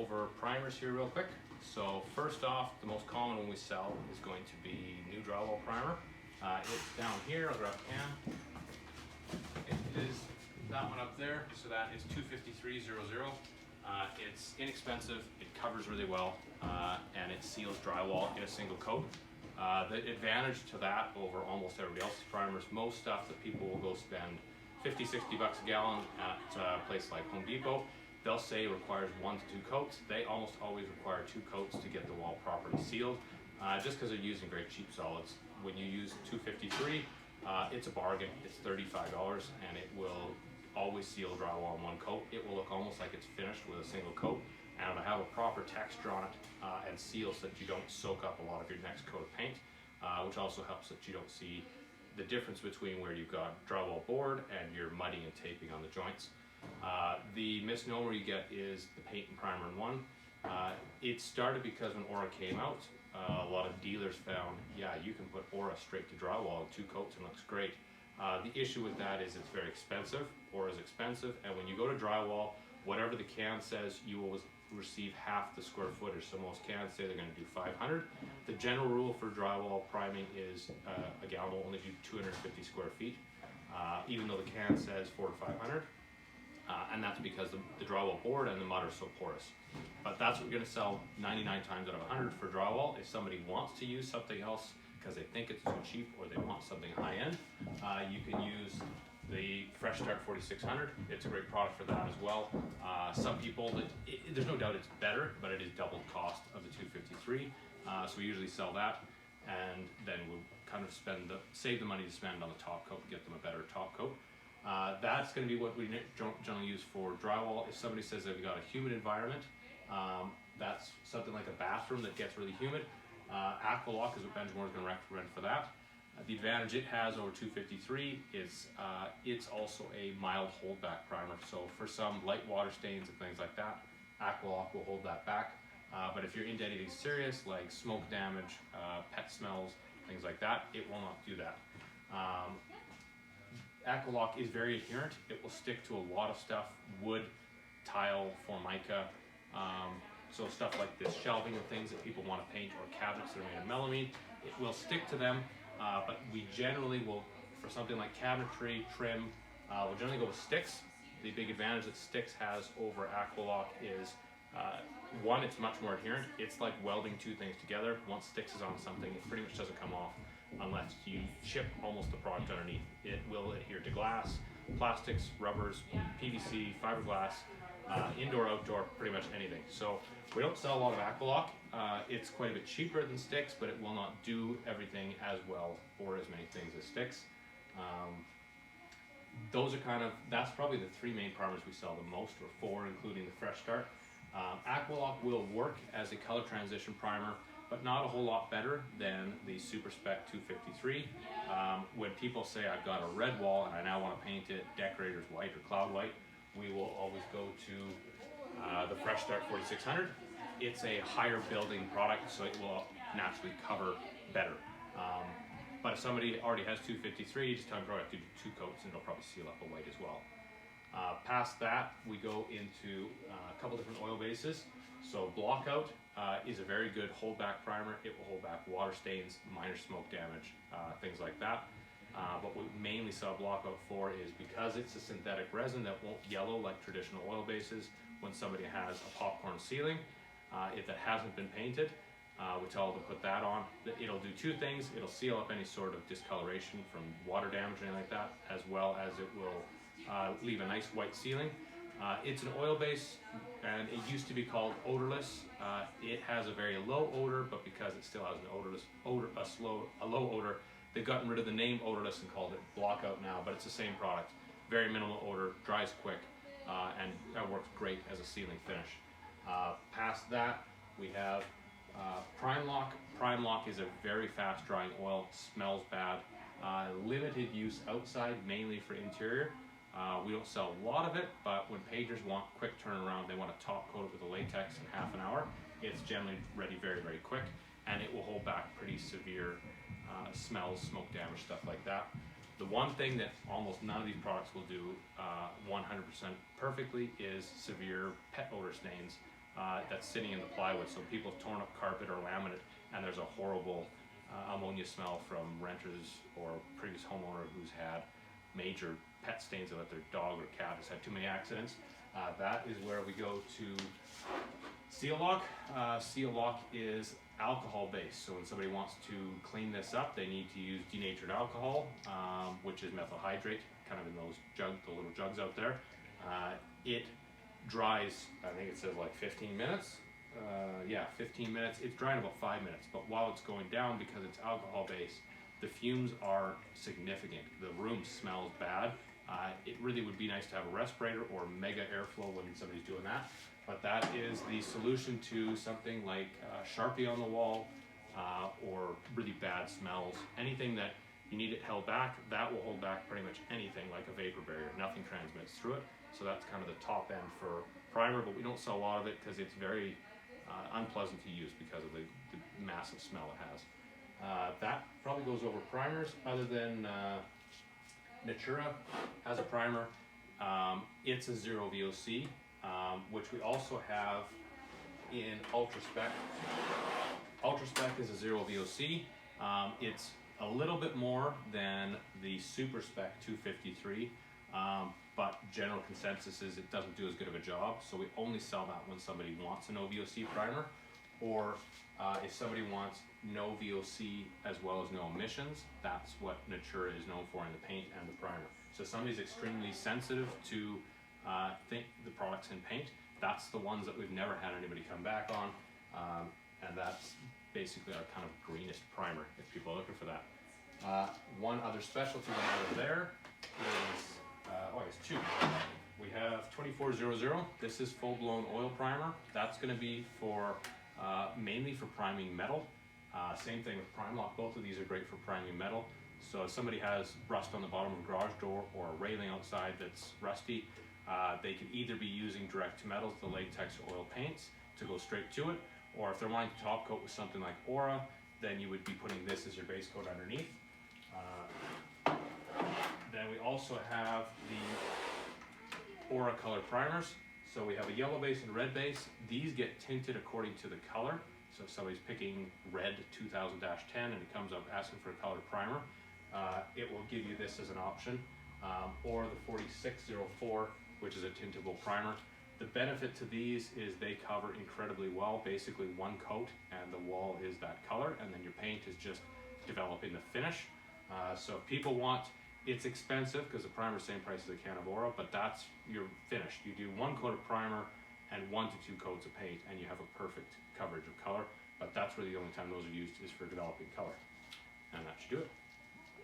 over primers here real quick. So first off, the most common one we sell is going to be new drywall primer. It's down here, I'll grab a can. It is that one up there, so that is 253.00. It's inexpensive, it covers really well, and it seals drywall in a single coat. The advantage to that over almost everybody else's primers, most stuff that people will go spend 50-60 bucks a gallon at a place like Home Depot, they'll say it requires 1 to 2 coats. They almost always require 2 coats to get the wall properly sealed, just because they're using great cheap solids. When you use 253, it's a bargain. It's $35 and it will always seal drywall in 1 coat. It will look almost like it's finished with a single coat, and it'll have a proper texture on it and seal so that you don't soak up a lot of your next coat of paint, which also helps that you don't see the difference between where you've got drywall board and you're mudding and taping on the joints. The misnomer you get is the paint and primer in one. It started because when Aura came out, a lot of dealers found, yeah, you can put Aura straight to drywall in 2 coats and it looks great. The issue with that is it's very expensive. Aura is expensive, and when you go to drywall, whatever the can says, you will receive half the square footage. So most cans say they're going to do 500. The general rule for drywall priming is a gallon will only do 250 square feet, even though the can says 400 to 500. And that's because the drywall board and the mud are so porous. But that's what we're going to sell 99 times out of 100 for drywall. If somebody wants to use something else because they think it's too cheap or they want something high end, you can use the Fresh Start 4600. It's a great product for that as well. Some people, there's no doubt it's better, but it is double the cost of the 253. So we usually sell that, and then we'll kind of save the money to spend on the top coat and get them a better top coat. That's going to be what we generally use for drywall. If somebody says they've got a humid environment, that's something like a bathroom that gets really humid, Aqualock is what Benjamin is going to recommend for that. The advantage it has over 253 is it's also a mild holdback primer. So for some light water stains and things like that, Aqualock will hold that back. But if you're into anything serious like smoke damage, pet smells, things like that, it will not do that. Aqualock is very adherent. It will stick to a lot of stuff, wood, tile, formica, so stuff like this, shelving and things that people want to paint, or cabinets that are made of melamine. It will stick to them, but we generally will, for something like cabinetry, trim, we'll generally go with sticks. The big advantage that sticks has over Aqualock is, one, it's much more adherent. It's like welding 2 things together. Once sticks is on something, it pretty much doesn't come off unless you chip almost the product underneath. It will adhere to glass, plastics, rubbers, PVC, fiberglass, indoor, outdoor, pretty much anything. So we don't sell a lot of Aqualock. It's quite a bit cheaper than sticks, but it will not do everything as well or as many things as sticks. Those are that's probably the 3 main primers we sell the most, or 4 including the Fresh Start. Aqualock will work as a color transition primer, but not a whole lot better than the Super Spec 253. When people say I've got a red wall and I now want to paint it decorator's white or cloud white, we will always go to the Fresh Start 4600. It's a higher building product, so it will naturally cover better. But if somebody already has 253, just tell them probably have to do 2 coats and it'll probably seal up a white as well. Past that, we go into a couple different oil bases. So Blockout is a very good holdback primer. It will hold back water stains, minor smoke damage, things like that. What we mainly sell Blockout for is because it's a synthetic resin that won't yellow like traditional oil bases. When somebody has a popcorn ceiling, if that hasn't been painted, we tell them to put that on. It'll do 2 things. It'll seal up any sort of discoloration from water damage or anything like that, as well as it will leave a nice white ceiling. It's an oil base, and it used to be called odorless. It has a very low odor, but because it still has a low odor, they've gotten rid of the name odorless and called it Blockout now, but it's the same product. Very minimal odor, dries quick, and that works great as a ceiling finish. Past that, we have PrimeLock. PrimeLock is a very fast drying oil, smells bad, limited use outside, mainly for interior. We don't sell a lot of it, but when painters want quick turnaround, they want to top coat it with a latex in half an hour, it's generally ready very, very quick, and it will hold back pretty severe smells, smoke damage, stuff like that. The one thing that almost none of these products will do 100% perfectly is severe pet odor stains. that's sitting in the plywood. So people have torn up carpet or laminate, and there's a horrible ammonia smell from renters or previous homeowner who's had major pet stains that their dog or cat has had too many accidents. That is where we go to Seal Lock. Seal Lock is alcohol based, so when somebody wants to clean this up, they need to use denatured alcohol, which is methyl hydrate, kind of in those the little jugs out there. It dries, I think it says like 15 minutes. Yeah, 15 minutes. It's drying about 5 minutes, but while it's going down, because it's alcohol based, the fumes are significant. The room smells bad. It really would be nice to have a respirator or mega airflow when somebody's doing that, but that is the solution to something like Sharpie on the wall, or really bad smells. Anything that you need it held back, that will hold back pretty much anything, like a vapor barrier. Nothing transmits through it. So that's kind of the top end for primer, but we don't sell a lot of it because it's very unpleasant to use because of the massive smell it has. That probably goes over primers, other than Natura has a primer. It's a zero VOC, which we also have in Ultra Spec. Ultra Spec is a zero VOC. It's a little bit more than the Super Spec 253, but general consensus is it doesn't do as good of a job, so we only sell that when somebody wants a no VOC primer, or if somebody wants no VOC as well as no emissions. That's what Natura is known for in the paint and the primer. So if somebody's extremely sensitive to the products in paint, that's the ones that we've never had anybody come back on, and that's basically our kind of greenest primer if people are looking for that. One other specialty one over there is, I guess two. We have 2400. This is full-blown oil primer. That's going to be for mainly for priming metal. Same thing with PrimeLock. Both of these are great for priming metal. So if somebody has rust on the bottom of a garage door or a railing outside that's rusty, they can either be using direct to metals, the latex or oil paints, to go straight to it, or if they're wanting to top coat with something like Aura, then you would be putting this as your base coat underneath. Then we also have the Aura color primers. So we have a yellow base and red base. These get tinted according to the color. So if somebody's picking red 2000-10 and it comes up asking for a colored primer, it will give you this as an option, or the 4604, which is a tintable primer. The benefit to these is they cover incredibly well, basically one coat and the wall is that color, and then your paint is just developing the finish. So if people want, it's expensive because the primer is the same price as a can of Aura, but that's your finish. You do one coat of primer and 1 to 2 coats of paint and you have a perfect coverage of color, but that's really the only time those are used is for developing color. And that should do it.